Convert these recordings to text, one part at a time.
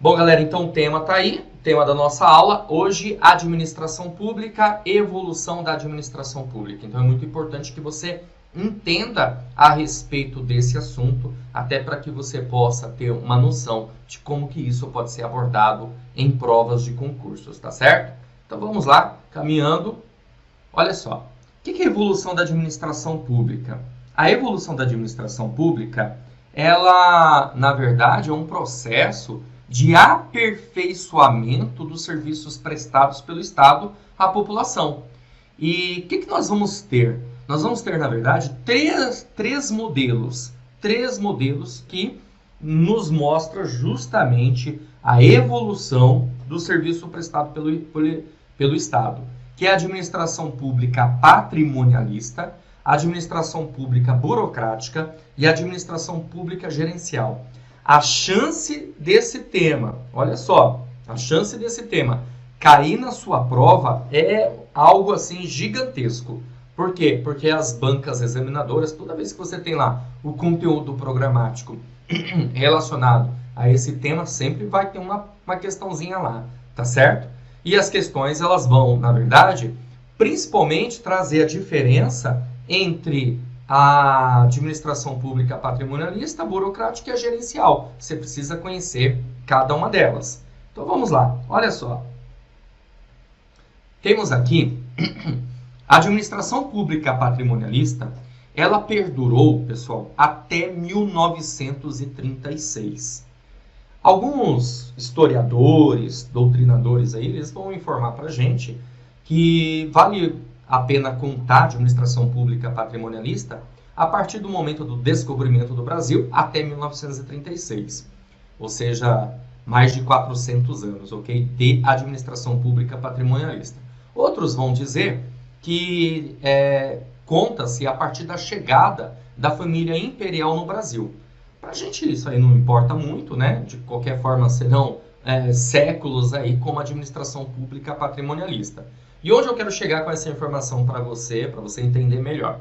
Bom, galera, então o tema está aí, o tema da nossa aula. Hoje, administração pública, evolução da administração pública. Então é muito importante que você entenda a respeito desse assunto, até para que você possa ter uma noção de como que isso pode ser abordado em provas de concursos, tá certo? Então vamos lá, caminhando. Olha só, o que é a evolução da administração pública? A evolução da administração pública, ela, na verdade, é um processo de aperfeiçoamento dos serviços prestados pelo Estado à população. E o que nós vamos ter? Nós vamos ter, na verdade, três modelos que nos mostram justamente a evolução do serviço prestado pelo Estado, que é a administração pública patrimonialista, a administração pública burocrática e a administração pública gerencial. A chance desse tema, olha só, a chance desse tema cair na sua prova é algo assim gigantesco. Por quê? Porque as bancas examinadoras, toda vez que você tem lá o conteúdo programático relacionado a esse tema, sempre vai ter uma questãozinha lá, tá certo? E as questões, elas vão, na verdade, principalmente trazer a diferença entre a administração pública patrimonialista, burocrática e a gerencial. Você precisa conhecer cada uma delas. Então vamos lá, olha só. Temos aqui a administração pública patrimonialista, ela perdurou, pessoal, até 1936. Alguns historiadores, doutrinadores aí, eles vão informar para a gente que vale a pena contar a administração pública patrimonialista a partir do momento do descobrimento do Brasil até 1936. Ou seja, mais de 400 anos, ok? De administração pública patrimonialista. Outros vão dizer que conta-se a partir da chegada da família imperial no Brasil. Para a gente isso aí não importa muito, né? De qualquer forma serão séculos aí como administração pública patrimonialista. E onde eu quero chegar com essa informação para você entender melhor.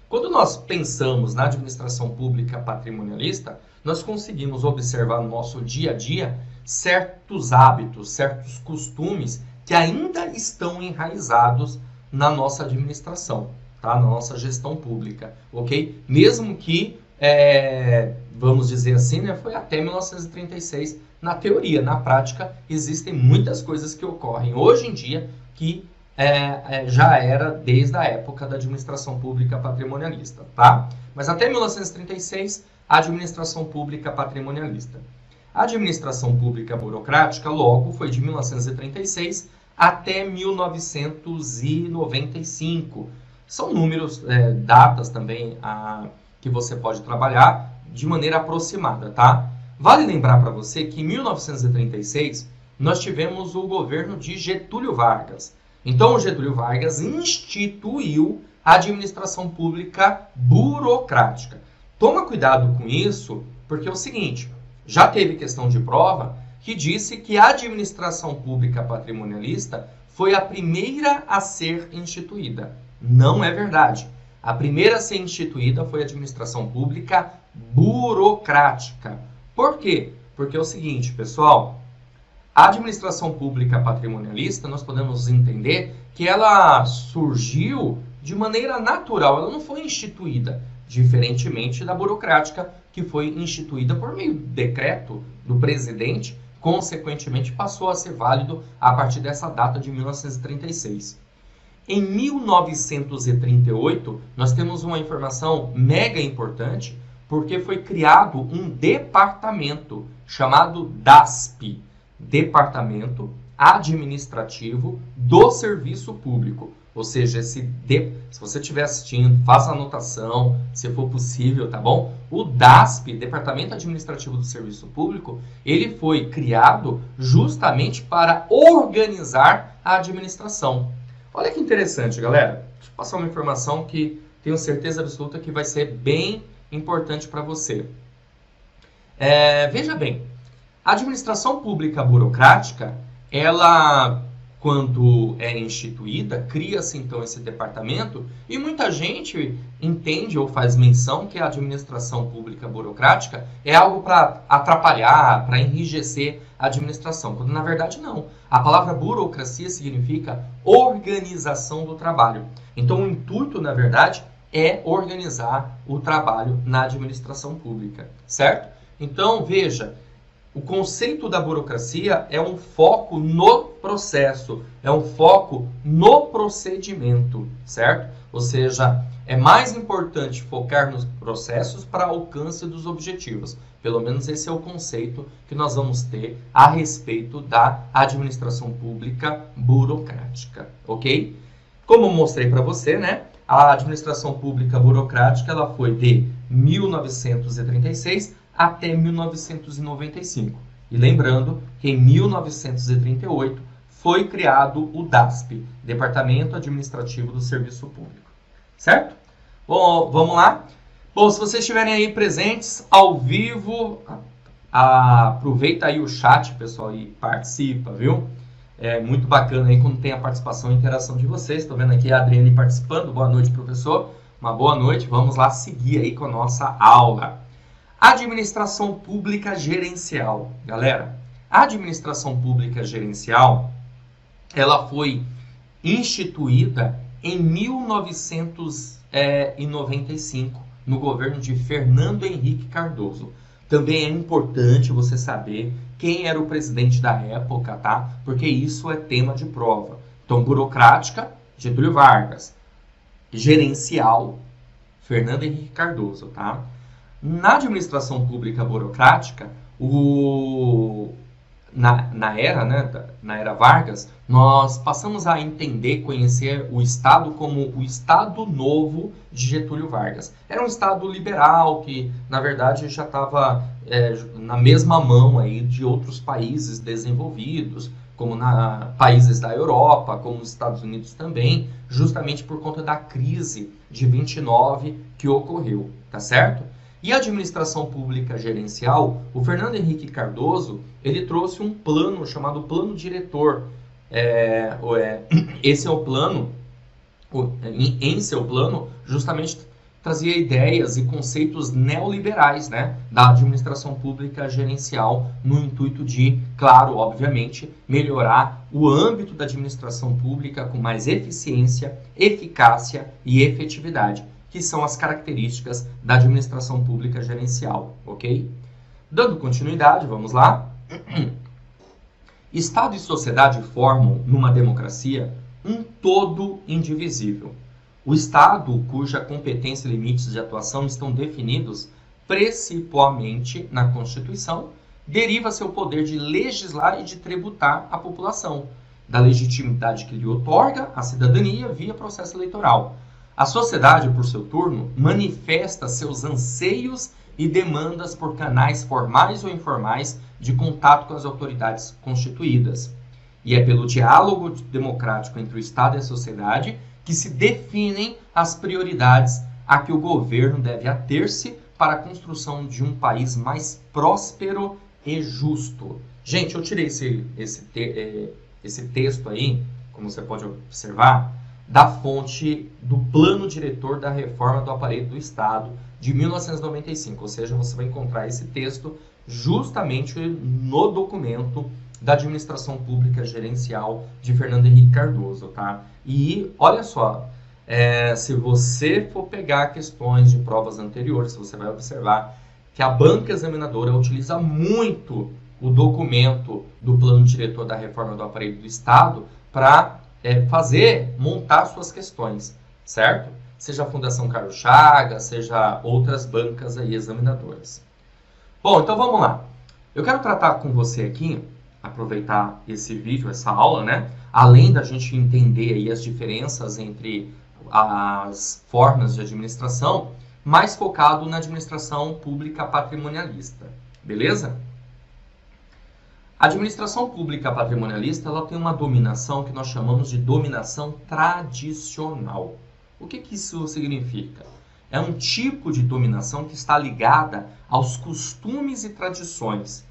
Quando nós pensamos na administração pública patrimonialista, nós conseguimos observar no nosso dia a dia certos hábitos, certos costumes que ainda estão enraizados na nossa administração, tá? Na nossa gestão pública, ok? Mesmo que, vamos dizer assim, né, foi até 1936 na teoria. Na prática, existem muitas coisas que ocorrem hoje em dia que já era desde a época da administração pública patrimonialista, tá? Mas até 1936, a administração pública patrimonialista. A administração pública burocrática, logo, foi de 1936 até 1995. São números, datas também que você pode trabalhar de maneira aproximada, tá? Vale lembrar para você que em 1936, nós tivemos o governo de Getúlio Vargas. Então, o Getúlio Vargas instituiu a administração pública burocrática. Toma cuidado com isso, porque é o seguinte, já teve questão de prova que disse que a administração pública patrimonialista foi a primeira a ser instituída. Não é verdade. A primeira a ser instituída foi a administração pública burocrática. Por quê? Porque é o seguinte, pessoal, a administração pública patrimonialista, nós podemos entender que ela surgiu de maneira natural, ela não foi instituída, diferentemente da burocrática, que foi instituída por meio de decreto do presidente, consequentemente passou a ser válido a partir dessa data de 1936. Em 1938, nós temos uma informação mega importante, porque foi criado um departamento chamado DASP, Departamento Administrativo do Serviço Público. Ou seja, se você estiver assistindo, faça a anotação, se for possível, tá bom? O DASP, Departamento Administrativo do Serviço Público, ele foi criado justamente para organizar a administração. Olha que interessante, galera. Deixa eu passar uma informação que tenho certeza absoluta que vai ser bem importante para você. Veja bem, a administração pública burocrática, ela quando é instituída, cria-se então esse departamento e muita gente entende ou faz menção que a administração pública burocrática é algo para atrapalhar, para enrijecer a administração, quando na verdade não. A palavra burocracia significa organização do trabalho. Então o intuito, na verdade, é organizar o trabalho na administração pública, certo? Então, veja, o conceito da burocracia é um foco no processo, é um foco no procedimento, certo? Ou seja, é mais importante focar nos processos para alcance dos objetivos. Pelo menos esse é o conceito que nós vamos ter a respeito da administração pública burocrática, ok? Como eu mostrei para você, né? A administração pública burocrática ela foi de 1936 até 1995. E lembrando que em 1938 foi criado o DASP, Departamento Administrativo do Serviço Público. Certo? Bom, vamos lá? Bom, se vocês estiverem aí presentes, ao vivo, aproveita aí o chat, pessoal, e participa, viu? É muito bacana aí quando tem a participação e interação de vocês. Estou vendo aqui a Adriane participando. Boa noite, professor. Uma boa noite. Vamos lá seguir aí com a nossa aula. Administração pública gerencial. Galera, a administração pública gerencial, ela foi instituída em 1995, no governo de Fernando Henrique Cardoso. Também é importante você saber quem era o presidente da época, tá? Porque isso é tema de prova. Então, burocrática, Getúlio Vargas. Gerencial, Fernando Henrique Cardoso, tá? Na administração pública burocrática, na era Vargas, nós passamos a entender, conhecer o Estado como o Estado Novo de Getúlio Vargas. Era um Estado liberal que, na verdade, já estava na mesma mão aí de outros países desenvolvidos, como países da Europa, como os Estados Unidos também, justamente por conta da crise de 29 que ocorreu, tá certo? E a administração pública gerencial, o Fernando Henrique Cardoso, ele trouxe um plano chamado Plano Diretor. Esse é o plano, em seu plano, justamente trazia ideias e conceitos neoliberais, né, da administração pública gerencial, no intuito de, claro, obviamente, melhorar o âmbito da administração pública com mais eficiência, eficácia e efetividade, que são as características da administração pública gerencial, ok? Dando continuidade, vamos lá. Estado e sociedade formam, numa democracia, um todo indivisível. O Estado, cuja competência e limites de atuação estão definidos principalmente na Constituição, deriva seu poder de legislar e de tributar a população, da legitimidade que lhe outorga a cidadania via processo eleitoral. A sociedade, por seu turno, manifesta seus anseios e demandas por canais formais ou informais de contato com as autoridades constituídas. E é pelo diálogo democrático entre o Estado e a sociedade que se definem as prioridades a que o governo deve ater-se para a construção de um país mais próspero e justo. Gente, eu tirei esse texto aí, como você pode observar, da fonte do Plano Diretor da Reforma do Aparelho do Estado de 1995, ou seja, você vai encontrar esse texto justamente no documento da Administração Pública Gerencial de Fernando Henrique Cardoso, tá? E olha só, se você for pegar questões de provas anteriores, você vai observar que a banca examinadora utiliza muito o documento do Plano Diretor da Reforma do Aparelho do Estado para montar suas questões, certo? Seja a Fundação Carlos Chagas, seja outras bancas aí examinadoras. Bom, então vamos lá. Eu quero tratar com você aqui, aproveitar esse vídeo, essa aula, né? Além da gente entender aí as diferenças entre as formas de administração, mais focado na administração pública patrimonialista, beleza? A administração pública patrimonialista ela tem uma dominação que nós chamamos de dominação tradicional. O que isso significa? É um tipo de dominação que está ligada aos costumes e tradições,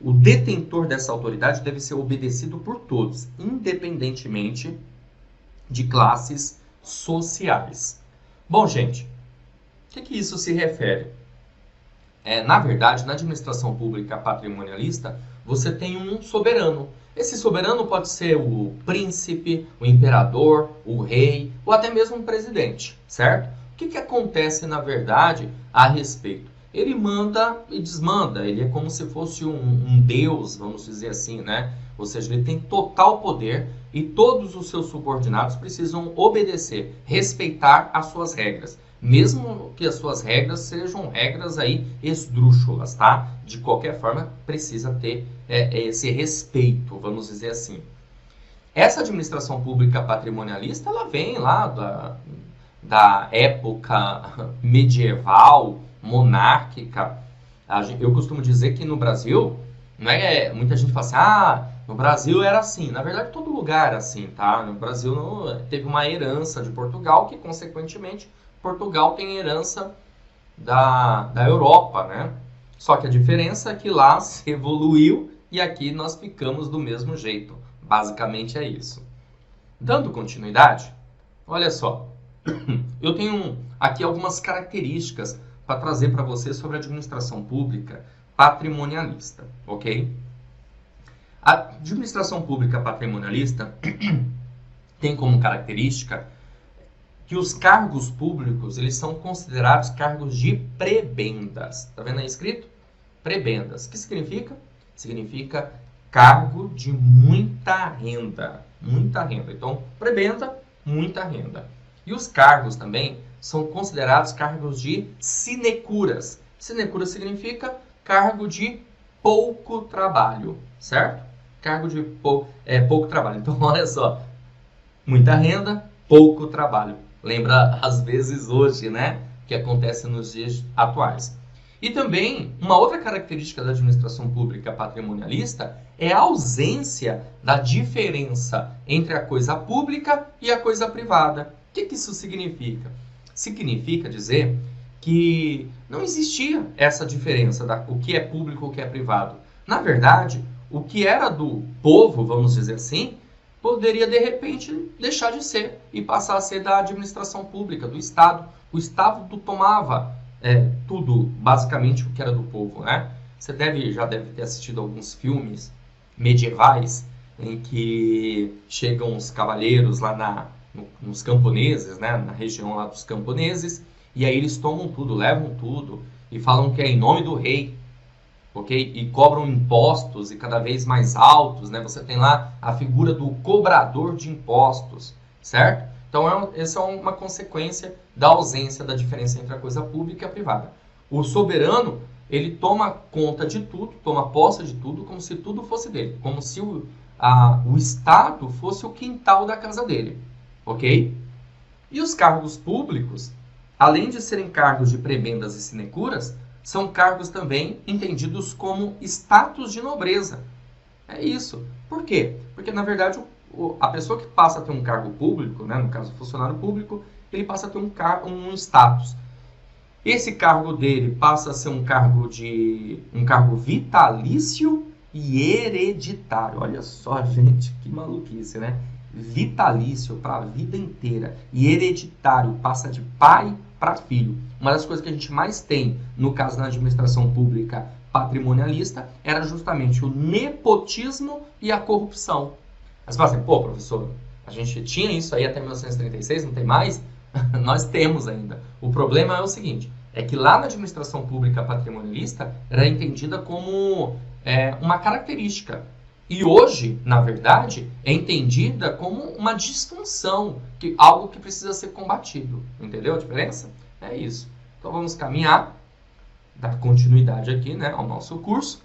o detentor dessa autoridade deve ser obedecido por todos, independentemente de classes sociais. Bom, gente, o que isso se refere? Na verdade, na administração pública patrimonialista, você tem um soberano. Esse soberano pode ser o príncipe, o imperador, o rei ou até mesmo um presidente, certo? O que acontece, na verdade, a respeito? Ele manda e desmanda, ele é como se fosse um deus, vamos dizer assim, né? Ou seja, ele tem total poder e todos os seus subordinados precisam obedecer, respeitar as suas regras. Mesmo que as suas regras sejam regras aí esdrúxulas, tá? De qualquer forma, precisa ter esse respeito, vamos dizer assim. Essa administração pública patrimonialista, ela vem lá da época medieval, monárquica. Eu costumo dizer que no Brasil, muita gente fala assim, no Brasil era assim. Na verdade, todo lugar era assim, tá? No Brasil teve uma herança de Portugal, que consequentemente Portugal tem herança da Europa, né? Só que a diferença é que lá se evoluiu e aqui nós ficamos do mesmo jeito. Basicamente é isso. Dando continuidade, olha só. Eu tenho aqui algumas características para trazer para você sobre a administração pública patrimonialista, ok? A administração pública patrimonialista tem como característica que os cargos públicos, eles são considerados cargos de prebendas. Tá vendo aí escrito? Prebendas. O que significa? Significa cargo de muita renda. Muita renda. Então, prebenda, muita renda. E os cargos também são considerados cargos de sinecuras. Sinecura significa cargo de pouco trabalho, certo? Cargo de pouco trabalho. Então, olha só. Muita renda, pouco trabalho. Lembra, às vezes, hoje, né? Que acontece nos dias atuais. E também, uma outra característica da administração pública patrimonialista é a ausência da diferença entre a coisa pública e a coisa privada. O que isso significa? Significa dizer que não existia essa diferença o que é público e o que é privado. Na verdade, o que era do povo, vamos dizer assim, poderia, de repente, deixar de ser e passar a ser da administração pública, do Estado. O Estado tomava tudo, basicamente, o que era do povo, né? Você já deve ter assistido alguns filmes medievais em que chegam os cavaleiros lá nos camponeses, né? Na região lá dos camponeses, e aí eles tomam tudo, levam tudo e falam que é em nome do rei. Okay? E cobram impostos e cada vez mais altos, né? Você tem lá a figura do cobrador de impostos, certo? Então, essa é uma consequência da ausência da diferença entre a coisa pública e a privada. O soberano, ele toma conta de tudo, toma posse de tudo, como se tudo fosse dele, como se o Estado fosse o quintal da casa dele, ok? E os cargos públicos, além de serem cargos de prebendas e sinecuras, são cargos também entendidos como status de nobreza. É isso. Por quê? Porque, na verdade, a pessoa que passa a ter um cargo público, né, no caso, o funcionário público, ele passa a ter um status. Esse cargo dele passa a ser um cargo vitalício e hereditário. Olha só, gente, que maluquice, né? Vitalício para a vida inteira e hereditário, passa de pai para filho. Uma das coisas que a gente mais tem, no caso da administração pública patrimonialista, era justamente o nepotismo e a corrupção. Mas você fala assim, pô, professor, a gente tinha isso aí até 1936, não tem mais? Nós temos ainda. O problema é o seguinte, é que lá na administração pública patrimonialista era entendida como uma característica. E hoje, na verdade, é entendida como uma disfunção, algo que precisa ser combatido. Entendeu a diferença? É isso. Então vamos caminhar, dar continuidade aqui, né, ao nosso curso.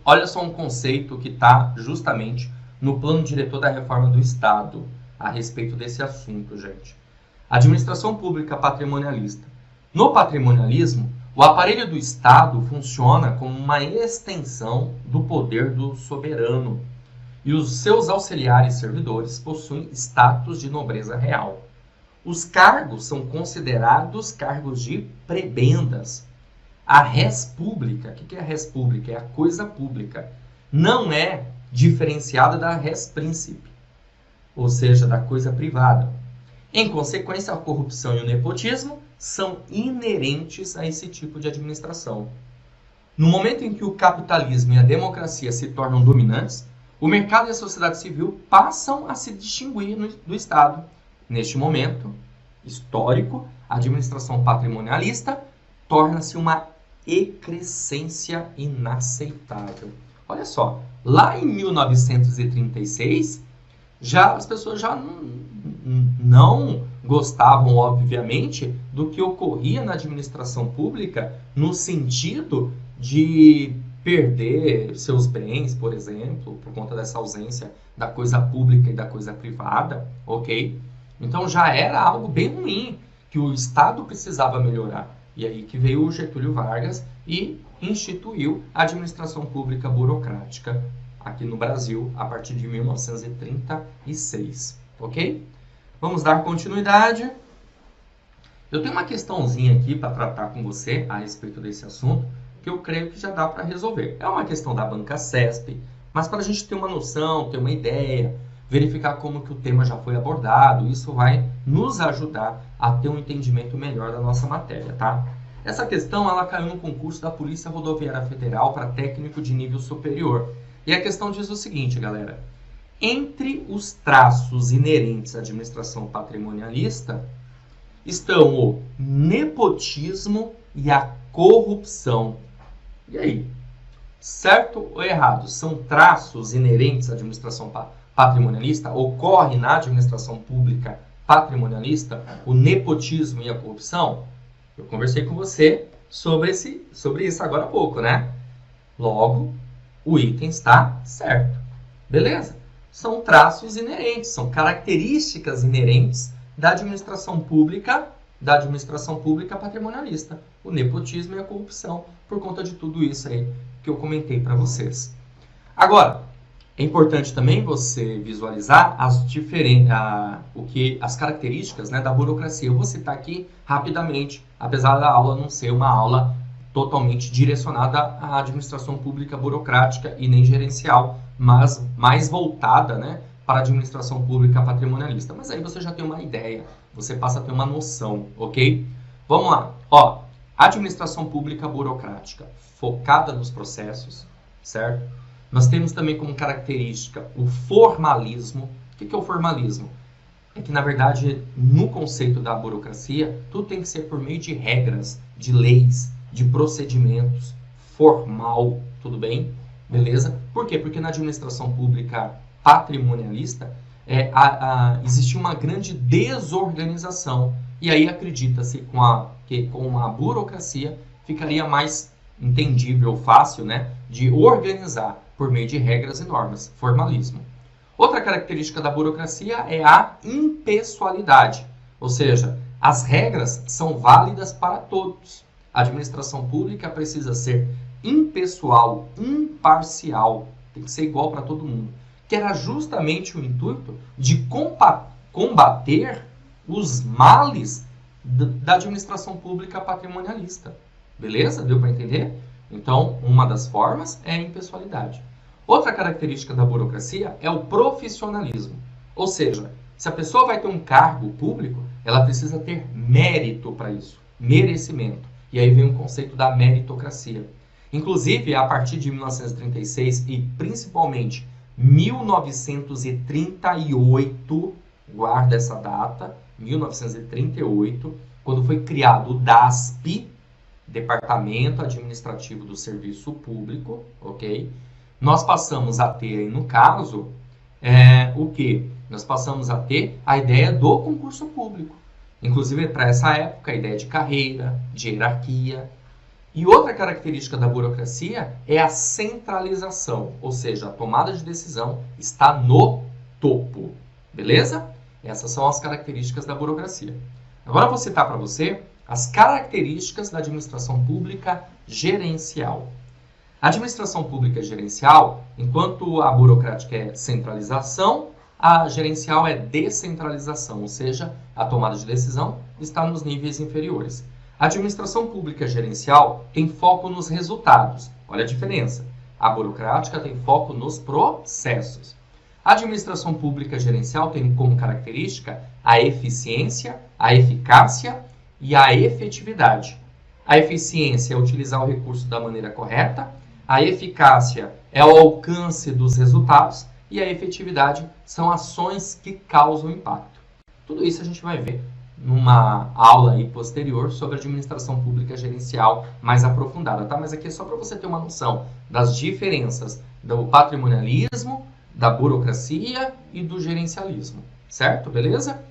Olha só um conceito que está justamente no plano diretor da reforma do Estado a respeito desse assunto, gente. Administração pública patrimonialista. No patrimonialismo, o aparelho do Estado funciona como uma extensão do poder do soberano e os seus auxiliares servidores possuem status de nobreza real. Os cargos são considerados cargos de prebendas. A res pública, o que é a res pública? É a coisa pública. Não é diferenciada da res principe, ou seja, da coisa privada. Em consequência, a corrupção e o nepotismo são inerentes a esse tipo de administração. No momento em que o capitalismo e a democracia se tornam dominantes, o mercado e a sociedade civil passam a se distinguir do Estado. Neste momento histórico, a administração patrimonialista torna-se uma excrescência inaceitável. Olha só, lá em 1936, as pessoas já não gostavam, obviamente, do que ocorria na administração pública no sentido de perder seus bens, por exemplo, por conta dessa ausência da coisa pública e da coisa privada, ok? Então já era algo bem ruim, que o Estado precisava melhorar. E aí que veio o Getúlio Vargas e instituiu a administração pública burocrática aqui no Brasil a partir de 1936, ok? Vamos dar continuidade. Eu tenho uma questãozinha aqui para tratar com você a respeito desse assunto, que eu creio que já dá para resolver. É uma questão da banca CESP, mas para a gente ter uma noção, ter uma ideia, verificar como que o tema já foi abordado, isso vai nos ajudar a ter um entendimento melhor da nossa matéria, tá? Essa questão ela caiu no concurso da Polícia Rodoviária Federal para técnico de nível superior. E a questão diz o seguinte, galera. Entre os traços inerentes à administração patrimonialista estão o nepotismo e a corrupção. E aí? Certo ou errado? São traços inerentes à administração patrimonialista? Ocorre na administração pública patrimonialista o nepotismo e a corrupção? Eu conversei com você sobre isso agora há pouco, né? Logo, o item está certo. Beleza? São traços inerentes, são características inerentes da administração pública patrimonialista. O nepotismo e a corrupção, por conta de tudo isso aí que eu comentei para vocês. Agora, é importante também você visualizar as características, né, da burocracia. Eu vou citar aqui rapidamente, apesar da aula não ser uma aula totalmente direcionada à administração pública burocrática e nem gerencial, mas mais voltada, né, para a administração pública patrimonialista. Mas aí você já tem uma ideia, você passa a ter uma noção, ok? Vamos lá. Ó, administração pública burocrática, focada nos processos, certo? Nós temos também como característica o formalismo. O que é o formalismo? É que, na verdade, no conceito da burocracia, tudo tem que ser por meio de regras, de leis, de procedimentos, formal, tudo bem? Beleza? Por quê? Porque na administração pública patrimonialista existia uma grande desorganização. E aí acredita-se que com a burocracia ficaria mais entendível, fácil, né, de organizar por meio de regras e normas, formalismo. Outra característica da burocracia é a impessoalidade, ou seja, as regras são válidas para todos. A administração pública precisa ser impessoal, imparcial, tem que ser igual para todo mundo, que era justamente o intuito de combater os males da administração pública patrimonialista. Beleza? Deu para entender? Então, uma das formas é a impessoalidade. Outra característica da burocracia é o profissionalismo. Ou seja, se a pessoa vai ter um cargo público, ela precisa ter mérito para isso, merecimento. E aí vem o conceito da meritocracia. Inclusive, a partir de 1936 e principalmente 1938, guarda essa data, 1938, quando foi criado o DASP, Departamento Administrativo do Serviço Público, ok? Nós passamos a ter, no caso, o quê? Nós passamos a ter a ideia do concurso público. Inclusive, para essa época, a ideia de carreira, de hierarquia. E outra característica da burocracia é a centralização, ou seja, a tomada de decisão está no topo. Beleza? Essas são as características da burocracia. Agora eu vou citar para você as características da administração pública gerencial. A administração pública gerencial, enquanto a burocrática é centralização, a gerencial é descentralização, ou seja, a tomada de decisão está nos níveis inferiores. A administração pública gerencial tem foco nos resultados. Olha a diferença. A burocrática tem foco nos processos. A administração pública gerencial tem como característica a eficiência, a eficácia e a efetividade. A eficiência é utilizar o recurso da maneira correta, a eficácia é o alcance dos resultados e a efetividade são ações que causam impacto. Tudo isso a gente vai ver numa aula aí posterior sobre administração pública gerencial mais aprofundada, tá? Mas aqui é só para você ter uma noção das diferenças do patrimonialismo, da burocracia e do gerencialismo, certo? Beleza?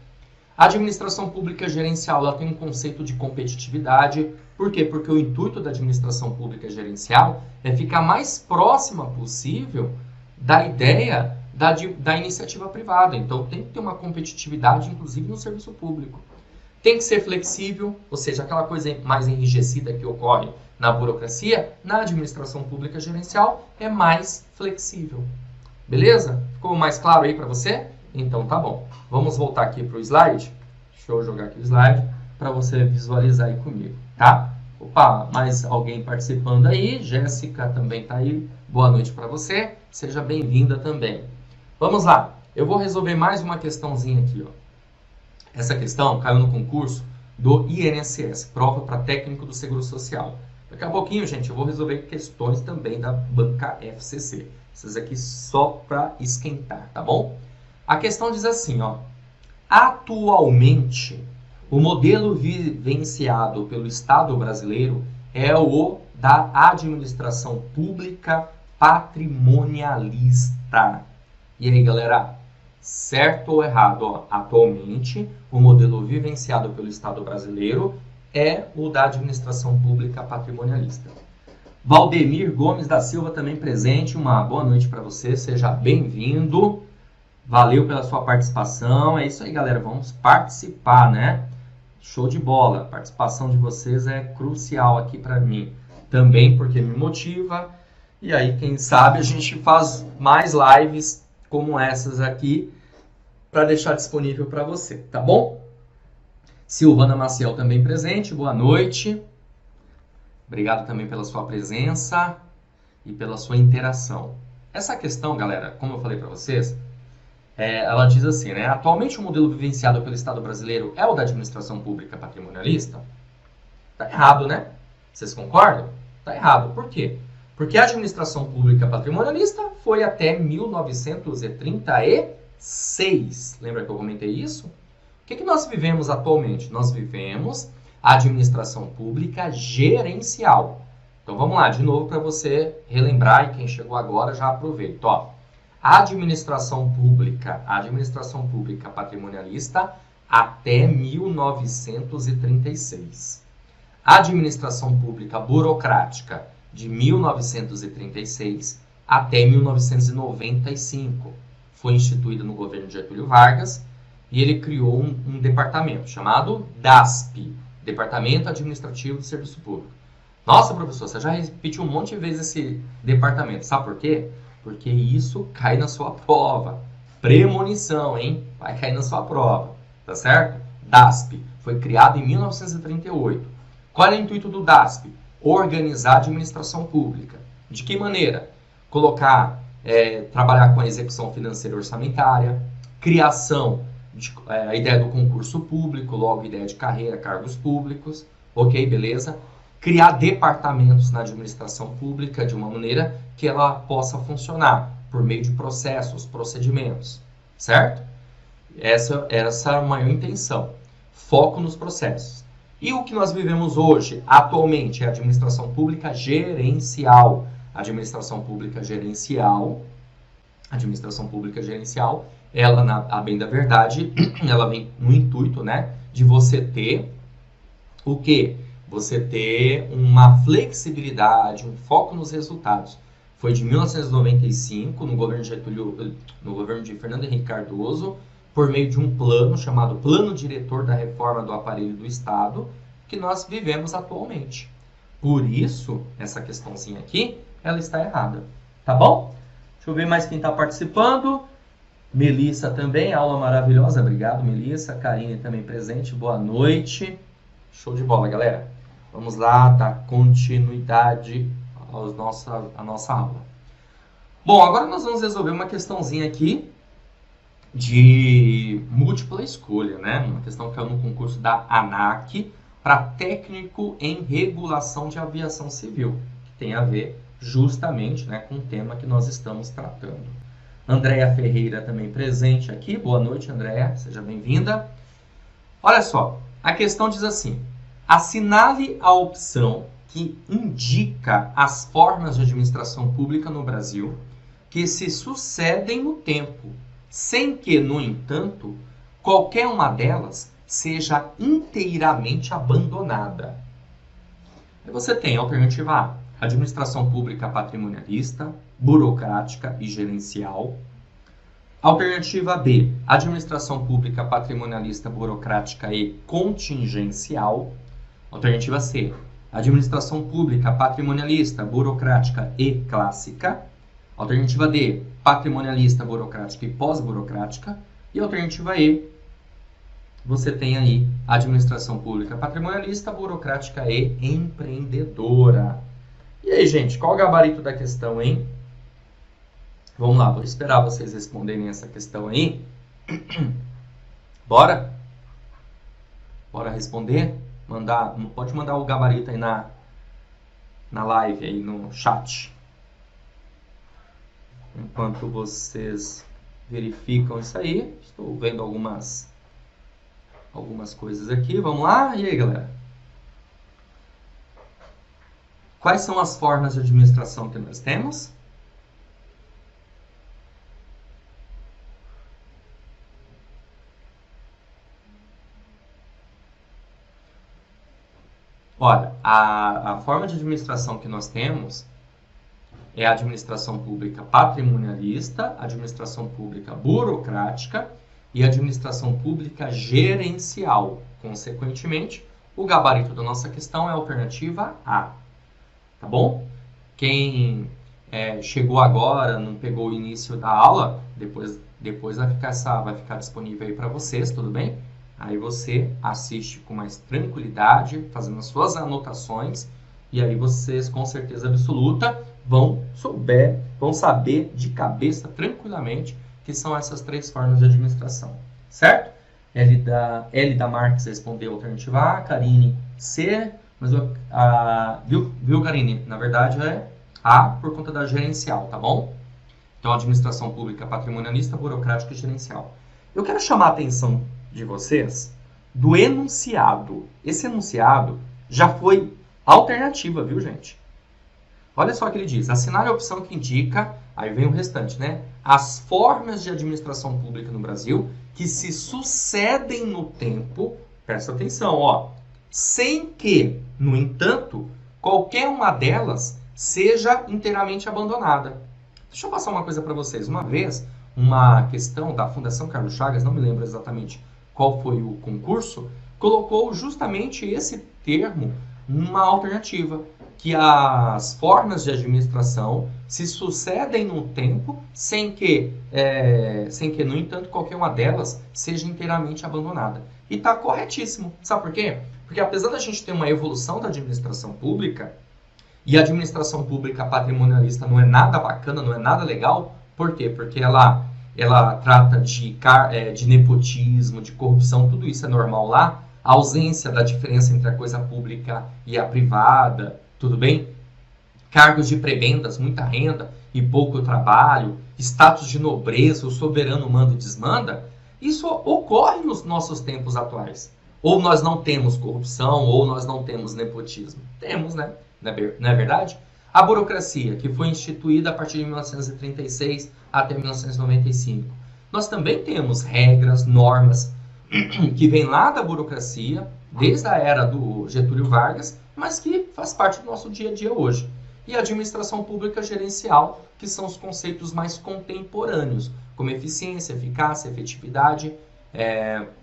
A administração pública gerencial ela tem um conceito de competitividade. Por quê? Porque o intuito da administração pública gerencial é ficar mais próxima possível da ideia da iniciativa privada. Então, tem que ter uma competitividade, inclusive no serviço público. Tem que ser flexível, ou seja, aquela coisa mais enrijecida que ocorre na burocracia, na administração pública gerencial é mais flexível. Beleza? Ficou mais claro aí para você? Então tá bom. Vamos voltar aqui para o slide. Deixa eu jogar aqui o slide para você visualizar aí comigo, tá? Opa, mais alguém participando aí. Jéssica também tá aí. Boa noite para você. Seja bem-vinda também. Vamos lá. Eu vou resolver mais uma questãozinha aqui, ó. Essa questão caiu no concurso do INSS, prova para técnico do Seguro Social. Daqui a pouquinho, gente, eu vou resolver questões também da banca FCC. Essas aqui só para esquentar, tá bom? A questão diz assim, ó. Atualmente, o modelo vivenciado pelo Estado brasileiro é o da administração pública patrimonialista. E aí, galera? Certo ou errado? Ó, atualmente, o modelo vivenciado pelo Estado brasileiro é o da administração pública patrimonialista. Valdemir Gomes da Silva também presente. Uma boa noite para você. Seja bem-vindo. Valeu pela sua participação. É isso aí, galera. Vamos participar, né? Show de bola. A participação de vocês é crucial aqui para mim. Também porque me motiva. E aí, quem sabe, a gente faz mais lives como essas aqui para deixar disponível para você, tá bom? Silvana Maciel também presente. Boa noite. Obrigado também pela sua presença e pela sua interação. Essa questão, galera, como eu falei para vocês, ela diz assim, né? Atualmente o modelo vivenciado pelo Estado brasileiro é o da administração pública patrimonialista? Tá errado, né? Vocês concordam? Tá errado. Por quê? Porque a administração pública patrimonialista foi até 1936. Lembra que eu comentei isso? O que nós vivemos atualmente? Nós vivemos a administração pública gerencial. Então vamos lá, de novo para você relembrar e quem chegou agora já aproveita. Ó, a administração pública patrimonialista até 1936. A administração pública burocrática de 1936 até 1995. Foi instituída no governo de Getúlio Vargas e ele criou um departamento chamado DASP, Departamento Administrativo do Serviço Público. Nossa, professor, você já repetiu um monte de vezes esse departamento. Sabe por quê? Porque isso cai na sua prova. Premonição, hein? Vai cair na sua prova, tá certo? DASP foi criado em 1938. Qual é o intuito do DASP? Organizar a administração pública. De que maneira? Trabalhar com a execução financeira orçamentária, criação, a ideia do concurso público, logo ideia de carreira, cargos públicos, ok, beleza? Criar departamentos na administração pública de uma maneira que ela possa funcionar por meio de processos, procedimentos, certo? Essa era a maior intenção. Foco nos processos. E o que nós vivemos hoje, atualmente, é a administração pública gerencial. A administração pública gerencial, ela, a bem da verdade, ela vem no intuito, né, de você ter o quê? Você ter uma flexibilidade, um foco nos resultados. Foi de 1995, no governo de Fernando Henrique Cardoso, por meio de um plano chamado Plano Diretor da Reforma do Aparelho do Estado, que nós vivemos atualmente. Por isso, essa questãozinha aqui, ela está errada. Tá bom? Deixa eu ver mais quem está participando. Melissa também, aula maravilhosa. Obrigado, Melissa. Karine também presente. Boa noite. Show de bola, galera. Vamos lá dar continuidade à nossa aula. Bom, agora nós vamos resolver uma questãozinha aqui de múltipla escolha, né? Uma questão que caiu no concurso da ANAC para técnico em regulação de aviação civil, que tem a ver justamente, né, com o tema que nós estamos tratando. Andréia Ferreira também presente aqui. Boa noite, Andréia. Seja bem-vinda. Olha só, a questão diz assim: assinale a opção que indica as formas de administração pública no Brasil que se sucedem no tempo, sem que, no entanto, qualquer uma delas seja inteiramente abandonada. Aí você tem a alternativa A: administração pública patrimonialista, burocrática e gerencial. Alternativa B: administração pública patrimonialista, burocrática e contingencial. Alternativa C: administração pública patrimonialista, burocrática e clássica. Alternativa D: patrimonialista, burocrática e pós-burocrática. E alternativa E: você tem aí administração pública patrimonialista, burocrática e empreendedora. E aí, gente, qual o gabarito da questão, hein? Vamos lá, vou esperar vocês responderem essa questão aí. Bora? Bora responder? Pode mandar o gabarito aí na live, aí no chat. Enquanto vocês verificam isso aí, estou vendo algumas coisas aqui. Vamos lá? E aí, galera? Quais são as formas de administração que nós temos? Olha, a forma de administração que nós temos é a administração pública patrimonialista, administração pública burocrática e administração pública gerencial. Consequentemente, o gabarito da nossa questão é a alternativa A. Tá bom? Quem chegou agora, não pegou o início da aula, depois vai ficar disponível aí para vocês, tudo bem? Aí você assiste com mais tranquilidade, fazendo as suas anotações, e aí vocês, com certeza absoluta, vão saber de cabeça, tranquilamente, que são essas três formas de administração. Certo? L da Marques respondeu a alternativa A, Karine C, mas viu, Karine? Na verdade é A por conta da gerencial, tá bom? Então, administração pública patrimonialista, burocrática e gerencial. Eu quero chamar a atenção de vocês do enunciado. Esse enunciado já foi alternativa, viu, gente? Olha só o que ele diz: assinale a opção que indica, aí vem o restante, né? As formas de administração pública no Brasil que se sucedem no tempo, presta atenção, ó, sem que, no entanto, qualquer uma delas seja inteiramente abandonada. Deixa eu passar uma coisa para vocês. Uma vez, uma questão da Fundação Carlos Chagas, não me lembro exatamente qual foi o concurso, colocou justamente esse termo numa alternativa, que as formas de administração se sucedem no tempo sem que, no entanto, qualquer uma delas seja inteiramente abandonada. E está corretíssimo. Sabe por quê? Porque apesar da gente ter uma evolução da administração pública, e a administração pública patrimonialista não é nada bacana, não é nada legal, por quê? Porque ela trata de nepotismo, de corrupção, tudo isso é normal lá. A ausência da diferença entre a coisa pública e a privada, tudo bem? Cargos de prebendas, muita renda e pouco trabalho, status de nobreza, o soberano manda e desmanda, isso ocorre nos nossos tempos atuais. Ou nós não temos corrupção, ou nós não temos nepotismo. Temos, né? Não é verdade? A burocracia, que foi instituída a partir de 1936 até 1995. Nós também temos regras, normas, que vêm lá da burocracia, desde a era do Getúlio Vargas, mas que faz parte do nosso dia a dia hoje. E a administração pública gerencial, que são os conceitos mais contemporâneos, como eficiência, eficácia, efetividade,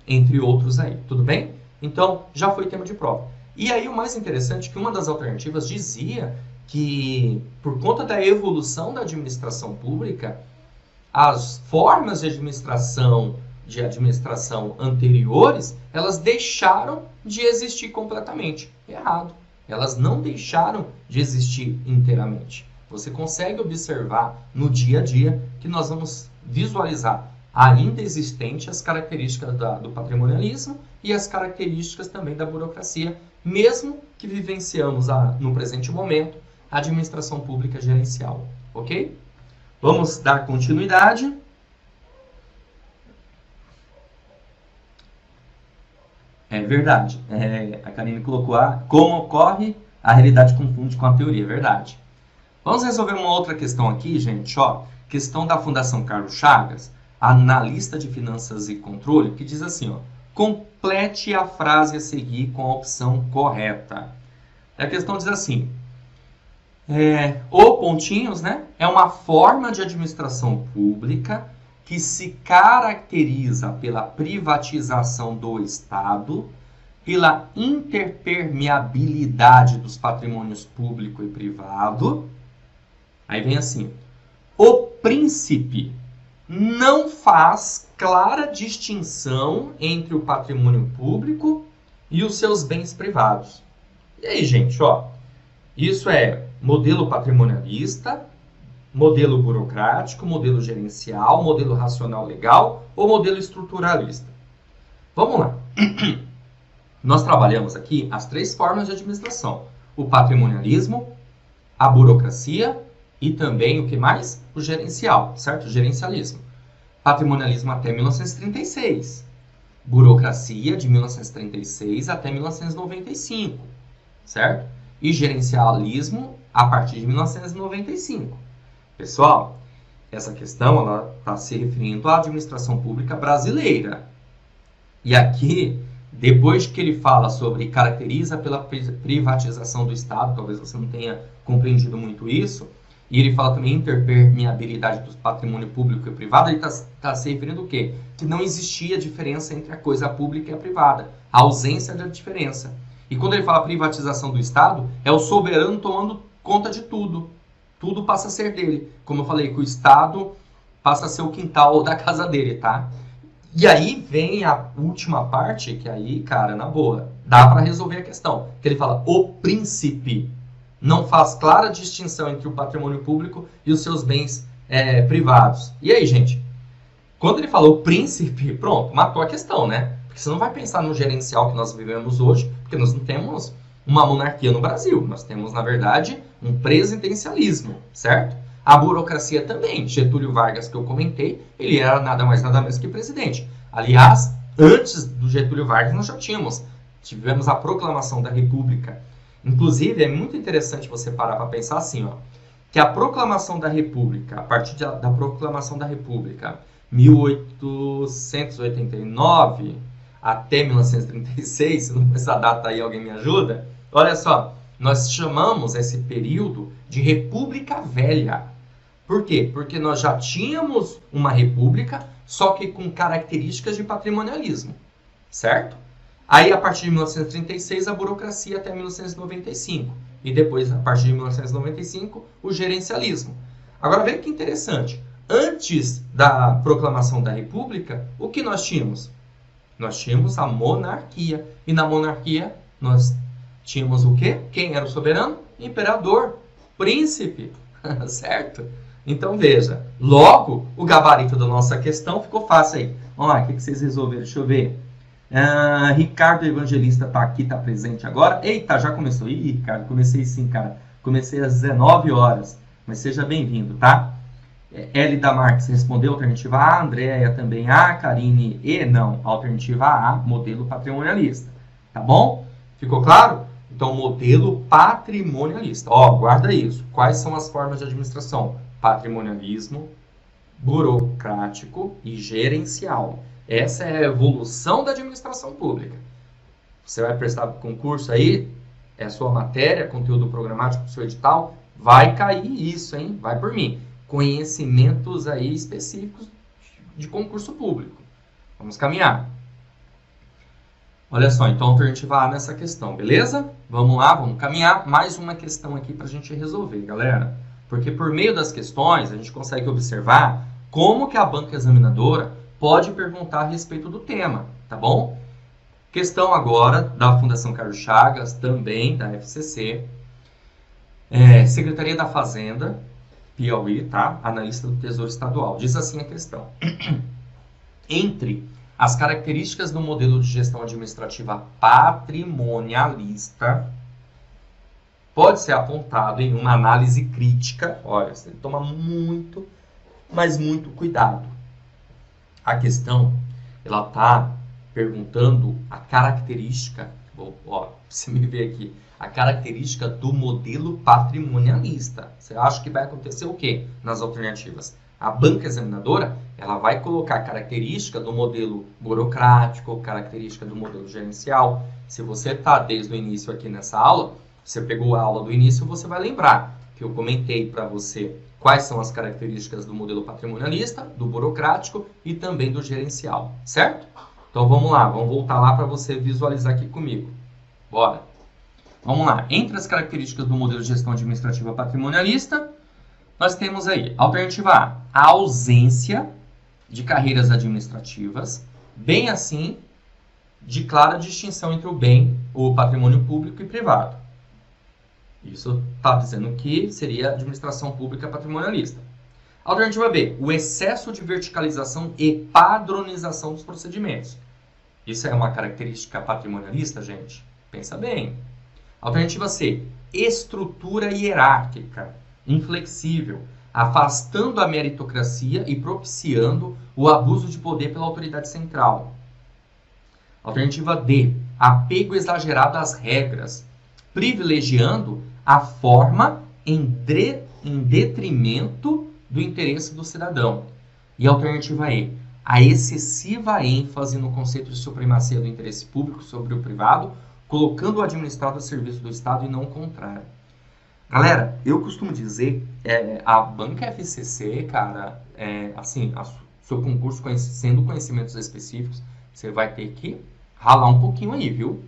entre outros aí. Tudo bem? Então, já foi tema de prova. E aí o mais interessante é que uma das alternativas dizia que, por conta da evolução da administração pública, as formas de administração anteriores, elas deixaram de existir completamente. Errado. Elas não deixaram de existir inteiramente. Você consegue observar no dia a dia que nós vamos visualizar ainda existente as características do patrimonialismo e as características também da burocracia, mesmo que vivenciamos no presente momento a administração pública gerencial. Ok? Vamos dar continuidade. É verdade. A Karine colocou como ocorre, a realidade confunde com a teoria. É verdade. Vamos resolver uma outra questão aqui, gente. Ó, questão da Fundação Carlos Chagas, analista de finanças e controle, que diz assim, ó, complete a frase a seguir com a opção correta. A questão diz assim, o pontinhos, né, é uma forma de administração pública que se caracteriza pela privatização do Estado, pela interpermeabilidade dos patrimônios público e privado. Aí vem assim, o príncipe não faz clara distinção entre o patrimônio público e os seus bens privados. E aí, gente, ó, isso é modelo patrimonialista, modelo burocrático, modelo gerencial, modelo racional legal ou modelo estruturalista? Vamos lá. Nós trabalhamos aqui as 3 formas de administração. O patrimonialismo, a burocracia e também o que mais? O gerencial, certo? O gerencialismo. Patrimonialismo até 1936. Burocracia de 1936 até 1995, certo? E gerencialismo a partir de 1995. Pessoal, essa questão está se referindo à administração pública brasileira. E aqui, depois que ele fala sobre caracteriza pela privatização do Estado, talvez você não tenha compreendido muito isso, e ele fala também interpermeabilidade do patrimônio público e privado, ele está se referindo ao quê? Que não existia diferença entre a coisa pública e a privada, a ausência da diferença. E quando ele fala privatização do Estado, é o soberano tomando conta de tudo. Tudo passa a ser dele. Como eu falei, que o Estado passa a ser o quintal da casa dele, tá? E aí vem a última parte, que aí, cara, na boa, dá para resolver a questão. Que ele fala, o príncipe não faz clara distinção entre o patrimônio público e os seus bens privados. E aí, gente? Quando ele falou príncipe, pronto, matou a questão, né? Porque você não vai pensar no gerencial que nós vivemos hoje, porque nós não temos uma monarquia no Brasil. Nós temos, na verdade, um presidencialismo, certo? A burocracia também. Getúlio Vargas, que eu comentei, ele era nada mais nada menos que presidente. Aliás, antes do Getúlio Vargas, nós já tivemos a proclamação da República. Inclusive, é muito interessante você parar para pensar assim, ó, que a proclamação da República, a partir da proclamação da República, 1889 até 1936, se não for essa data aí, alguém me ajuda? Olha só, nós chamamos esse período de República Velha. Por quê? Porque nós já tínhamos uma república, só que com características de patrimonialismo, certo? Aí, a partir de 1936, a burocracia até 1995. E depois, a partir de 1995, o gerencialismo. Agora, veja que interessante. Antes da proclamação da República, o que nós tínhamos? Nós tínhamos a monarquia. E na monarquia, nós tínhamos o quê? Quem era o soberano? Imperador, príncipe, certo? Então, veja. Logo, o gabarito da nossa questão ficou fácil aí. Vamos lá, o que vocês resolveram? Deixa eu ver. Ricardo Evangelista está aqui, está presente agora. Eita, já começou. Ih, Ricardo, comecei sim, cara. Comecei às 19 horas. Mas seja bem-vindo, tá? Elida Marques respondeu alternativa A. Andréia também A. Karine E. Não. Alternativa A, modelo patrimonialista. Tá bom? Ficou claro? Então, modelo patrimonialista. Ó, guarda isso. Quais são as formas de administração? Patrimonialismo, burocrático e gerencial. Essa é a evolução da administração pública. Você vai prestar concurso aí, é a sua matéria, conteúdo programático do seu edital, vai cair isso, hein? Vai por mim. Conhecimentos aí específicos de concurso público. Vamos caminhar. Olha só, então alternativa A nessa questão, beleza? Vamos lá, vamos caminhar. Mais uma questão aqui para a gente resolver, galera. Porque por meio das questões, a gente consegue observar como que a banca examinadora pode perguntar a respeito do tema, tá bom? Questão agora da Fundação Carlos Chagas, também da FCC. Secretaria da Fazenda, Piauí, tá? Analista do Tesouro Estadual. Diz assim a questão. Entre as características do modelo de gestão administrativa patrimonialista, pode ser apontado em uma análise crítica. Olha, você tem que tomar muito, mas muito cuidado. A questão, ela está perguntando a característica, você me vê aqui, a característica do modelo patrimonialista. Você acha que vai acontecer o quê nas alternativas? A banca examinadora, ela vai colocar característica do modelo burocrático, característica do modelo gerencial. Se você está desde o início aqui nessa aula, você pegou a aula do início, você vai lembrar que eu comentei para você quais são as características do modelo patrimonialista, do burocrático e também do gerencial, certo? Então vamos lá, vamos voltar lá para você visualizar aqui comigo. Bora! Vamos lá, entre as características do modelo de gestão administrativa patrimonialista, nós temos aí, alternativa A ausência de carreiras administrativas, bem assim, de clara distinção entre o bem, o patrimônio público e privado. Isso está dizendo que seria administração pública patrimonialista. Alternativa B, o excesso de verticalização e padronização dos procedimentos. Isso é uma característica patrimonialista, gente? Pensa bem. Alternativa C, estrutura hierárquica, inflexível, afastando a meritocracia e propiciando o abuso de poder pela autoridade central. Alternativa D, apego exagerado às regras, privilegiando a forma em detrimento do interesse do cidadão. E alternativa E, a excessiva ênfase no conceito de supremacia do interesse público sobre o privado, colocando o administrado a serviço do Estado e não o contrário. Galera, eu costumo dizer, a banca FCC, cara, assim, seu concurso sendo conhecimentos específicos, você vai ter que ralar um pouquinho aí, viu?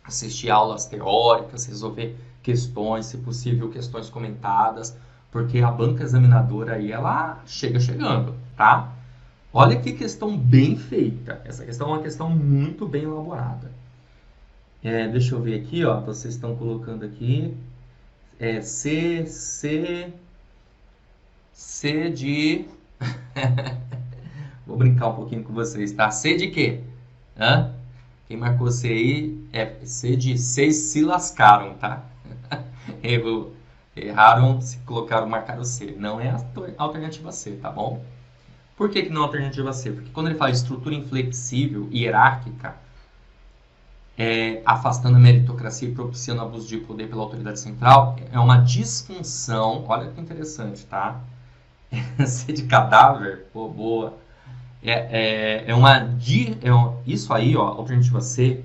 Assistir aulas teóricas, resolver questões, se possível, questões comentadas, porque a banca examinadora aí, ela chega chegando, tá? Olha que questão bem feita. Essa questão é uma questão muito bem elaborada. Deixa eu ver aqui, ó, vocês estão colocando aqui, C de... Vou brincar um pouquinho com vocês, tá? C de quê? Hã? Quem marcou C aí C de vocês se lascaram, tá? Erraram, se marcaram C. Não é a alternativa C, tá bom? Por que não a alternativa C? Porque quando ele fala estrutura inflexível e hierárquica, afastando a meritocracia e propiciando abuso de poder pela autoridade central, é uma disfunção, olha que interessante, tá? C de cadáver, pô, boa. Isso aí, ó, alternativa C,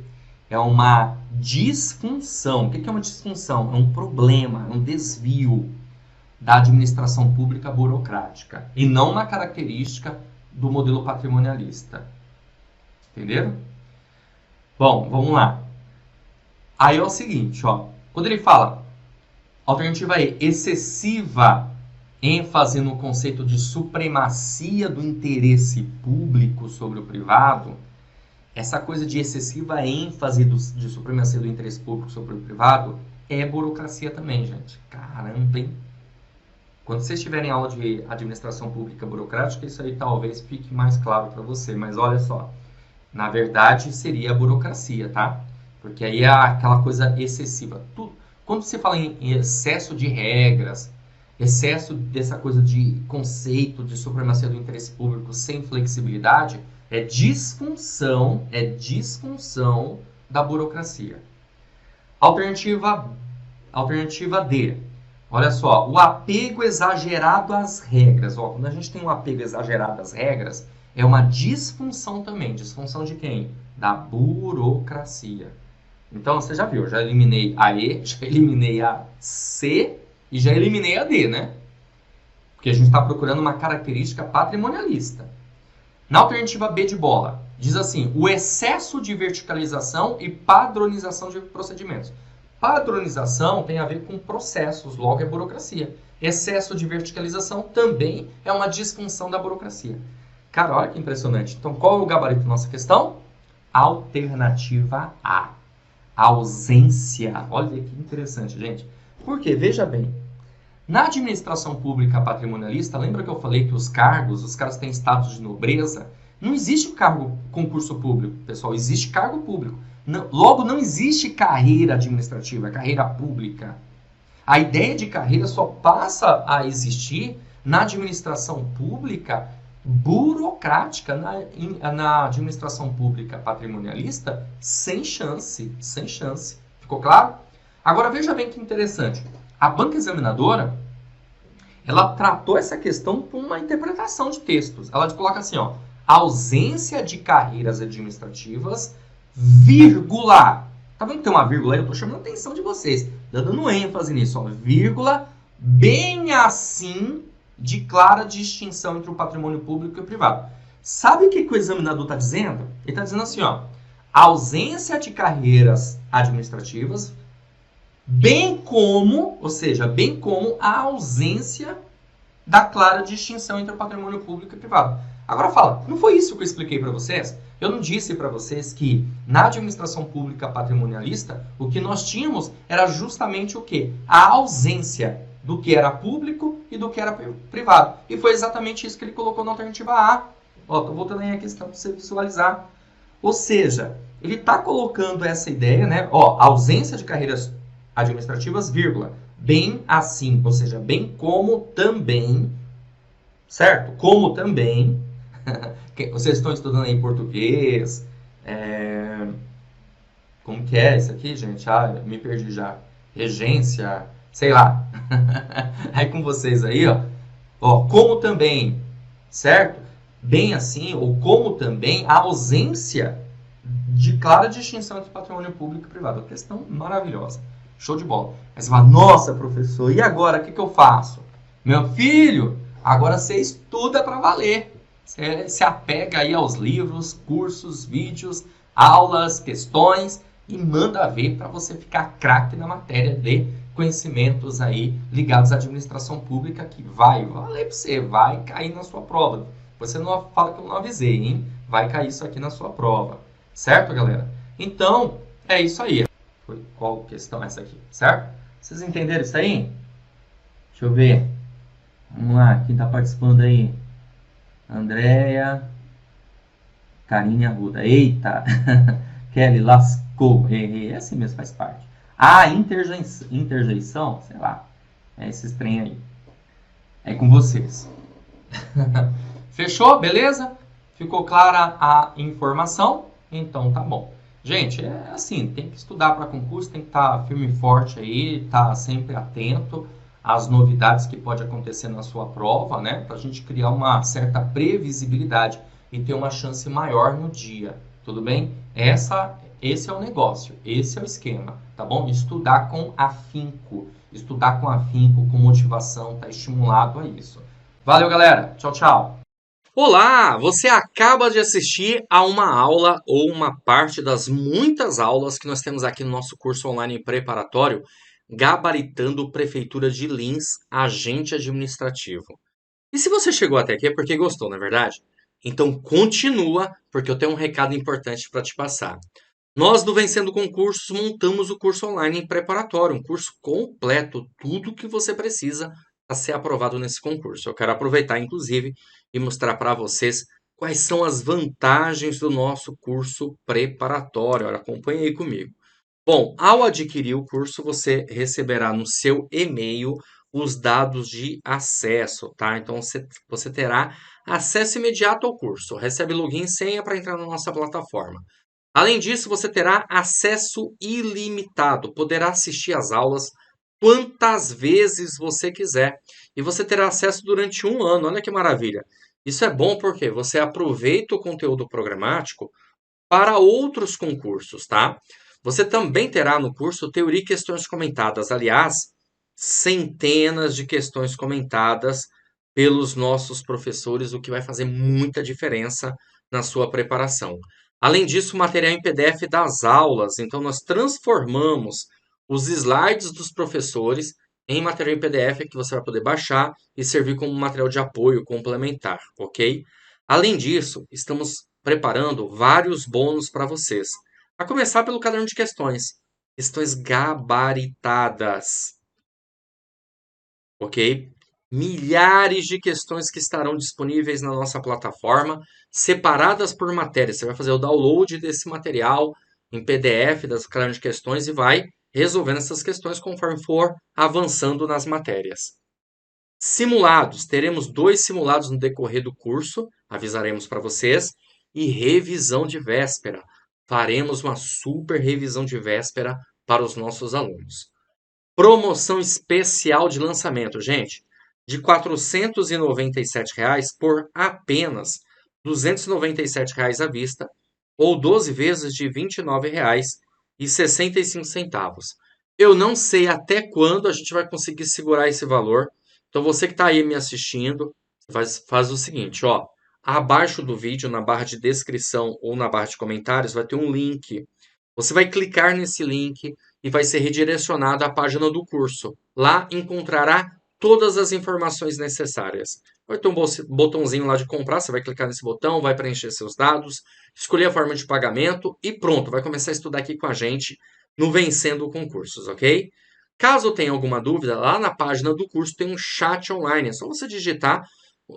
é uma disfunção. O que é uma disfunção? É um problema, é um desvio da administração pública burocrática e não uma característica do modelo patrimonialista. Entenderam? Bom, vamos lá. Aí é o seguinte, ó, quando ele fala, alternativa E, excessiva ênfase no conceito de supremacia do interesse público sobre o privado, essa coisa de excessiva ênfase de supremacia do interesse público sobre o privado é burocracia também, gente. Caramba, hein? Quando vocês tiverem aula de administração pública burocrática, isso aí talvez fique mais claro para você. Mas olha só, na verdade seria a burocracia, tá? Porque aí é aquela coisa excessiva. Quando você fala em excesso de regras, excesso dessa coisa de conceito de supremacia do interesse público sem flexibilidade, é disfunção da burocracia. Alternativa D. Olha só, o apego exagerado às regras. Ó, quando a gente tem um apego exagerado às regras, é uma disfunção também. Disfunção de quem? Da burocracia. Então, você já viu, já eliminei a E, já eliminei a C e já eliminei a D, né? Porque a gente está procurando uma característica patrimonialista. Na alternativa B de bola, diz assim, o excesso de verticalização e padronização de procedimentos. Padronização tem a ver com processos, logo é burocracia. Excesso de verticalização também é uma disfunção da burocracia. Cara, olha que impressionante. Então, qual é o gabarito da nossa questão? Alternativa A. Ausência. Olha que interessante, gente. Por quê? Veja bem. Na administração pública patrimonialista, lembra que eu falei que os cargos, os caras têm status de nobreza? Não existe o cargo concurso público, pessoal. Existe cargo público. Logo, não existe carreira administrativa, carreira pública. A ideia de carreira só passa a existir na administração pública burocrática, na administração pública patrimonialista, sem chance, sem chance. Ficou claro? Agora veja bem que interessante. A banca examinadora, ela tratou essa questão com uma interpretação de textos. Ela coloca assim, ó, ausência de carreiras administrativas, vírgula. Tá vendo que tem uma vírgula aí? Eu tô chamando a atenção de vocês, dando ênfase nisso, ó, vírgula, bem assim de clara distinção entre o patrimônio público e o privado. Sabe o que o examinador está dizendo? Ele está dizendo assim, ó, ausência de carreiras administrativas, bem como, ou seja, bem como a ausência da clara distinção entre o patrimônio público e privado. Agora fala, não foi isso que eu expliquei para vocês? Eu não disse para vocês que na administração pública patrimonialista, o que nós tínhamos era justamente o quê? A ausência do que era público e do que era privado. E foi exatamente isso que ele colocou na alternativa A. Estou voltando aí a questão para você visualizar. Ou seja, ele está colocando essa ideia, né? Ó, ausência de carreiras administrativas, vírgula, bem assim, ou seja, bem como também, certo? Como também, vocês estão estudando aí português, como que é isso aqui, gente? Ah, me perdi já. Regência, sei lá. Aí com vocês aí, ó, como também, certo? Bem assim, ou como também, a ausência de clara distinção entre patrimônio público e privado. Uma questão maravilhosa. Show de bola. Aí você fala, nossa, professor, e agora? O que eu faço? Meu filho, agora você estuda para valer. Você se apega aí aos livros, cursos, vídeos, aulas, questões e manda ver para você ficar craque na matéria de conhecimentos aí ligados à administração pública que vai valer para você, vai cair na sua prova. Você não fala que eu não avisei, hein? Vai cair isso aqui na sua prova. Certo, galera? Então, é isso aí. Qual questão é essa aqui, certo? Vocês entenderam isso aí? Deixa eu ver. Vamos lá, quem está participando aí? Andréia, Karine Arruda. Eita! Kelly lascou. É assim mesmo, faz parte. Ah, interjeição, sei lá. É esses trem aí. É com vocês. Fechou? Beleza? Ficou clara a informação? Então tá bom. Gente, é assim, tem que estudar para concurso, tem que estar firme e forte aí, estar sempre atento às novidades que pode acontecer na sua prova, né? Para a gente criar uma certa previsibilidade e ter uma chance maior no dia, tudo bem? Esse é o negócio, esse é o esquema, tá bom? Estudar com afinco, com motivação, tá estimulado a isso. Valeu, galera. Tchau, tchau. Olá, você acaba de assistir a uma aula ou uma parte das muitas aulas que nós temos aqui no nosso curso online preparatório, Gabaritando Prefeitura de Lins, Agente Administrativo. E se você chegou até aqui é porque gostou, não é verdade? Então continua, porque eu tenho um recado importante para te passar. Nós do Vencendo Concursos montamos o curso online preparatório, um curso completo, tudo o que você precisa para ser aprovado nesse concurso. Eu quero aproveitar, inclusive, e mostrar para vocês quais são as vantagens do nosso curso preparatório. Olha, acompanhe aí comigo. Bom, ao adquirir o curso, você receberá no seu e-mail os dados de acesso, tá? Então, você terá acesso imediato ao curso. Recebe login e senha para entrar na nossa plataforma. Além disso, você terá acesso ilimitado. Poderá assistir às aulas quantas vezes você quiser. E você terá acesso durante 1 ano. Olha que maravilha. Isso é bom porque você aproveita o conteúdo programático para outros concursos, tá? Você também terá no curso Teoria e Questões Comentadas. Aliás, centenas de questões comentadas pelos nossos professores, o que vai fazer muita diferença na sua preparação. Além disso, material em PDF das aulas. Então, nós transformamos os slides dos professores em material em PDF que você vai poder baixar e servir como material de apoio complementar, ok? Além disso, estamos preparando vários bônus para vocês. A começar pelo caderno de questões. Questões gabaritadas, ok? Milhares de questões que estarão disponíveis na nossa plataforma, separadas por matéria. Você vai fazer o download desse material em PDF das cadernos de questões e vai resolvendo essas questões conforme for avançando nas matérias. Simulados. Teremos 2 simulados no decorrer do curso, avisaremos para vocês. E revisão de véspera. Faremos uma super revisão de véspera para os nossos alunos. Promoção especial de lançamento, gente, de R$ 497 por apenas R$ 297 à vista, ou 12 vezes de R$ 29,65. Eu não sei até quando a gente vai conseguir segurar esse valor. Então você que está aí me assistindo, faz o seguinte, ó, abaixo do vídeo, na barra de descrição ou na barra de comentários, vai ter um link. Você vai clicar nesse link e vai ser redirecionado à página do curso. Lá encontrará todas as informações necessárias. Vai ter um botãozinho lá de comprar, você vai clicar nesse botão, vai preencher seus dados, escolher a forma de pagamento e pronto, vai começar a estudar aqui com a gente no Vencendo Concursos, ok? Caso tenha alguma dúvida, lá na página do curso tem um chat online. É só você digitar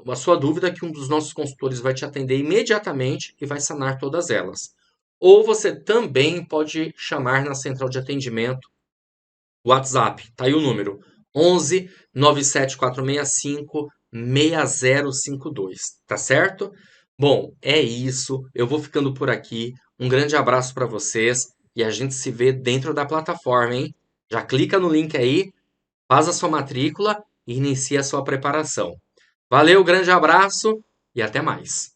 a sua dúvida que um dos nossos consultores vai te atender imediatamente e vai sanar todas elas. Ou você também pode chamar na central de atendimento WhatsApp. Tá aí o número 11 97465 6052, tá certo? Bom, é isso. Eu vou ficando por aqui. Um grande abraço para vocês e a gente se vê dentro da plataforma, hein? Já clica no link aí, faz a sua matrícula e inicia a sua preparação. Valeu, grande abraço e até mais.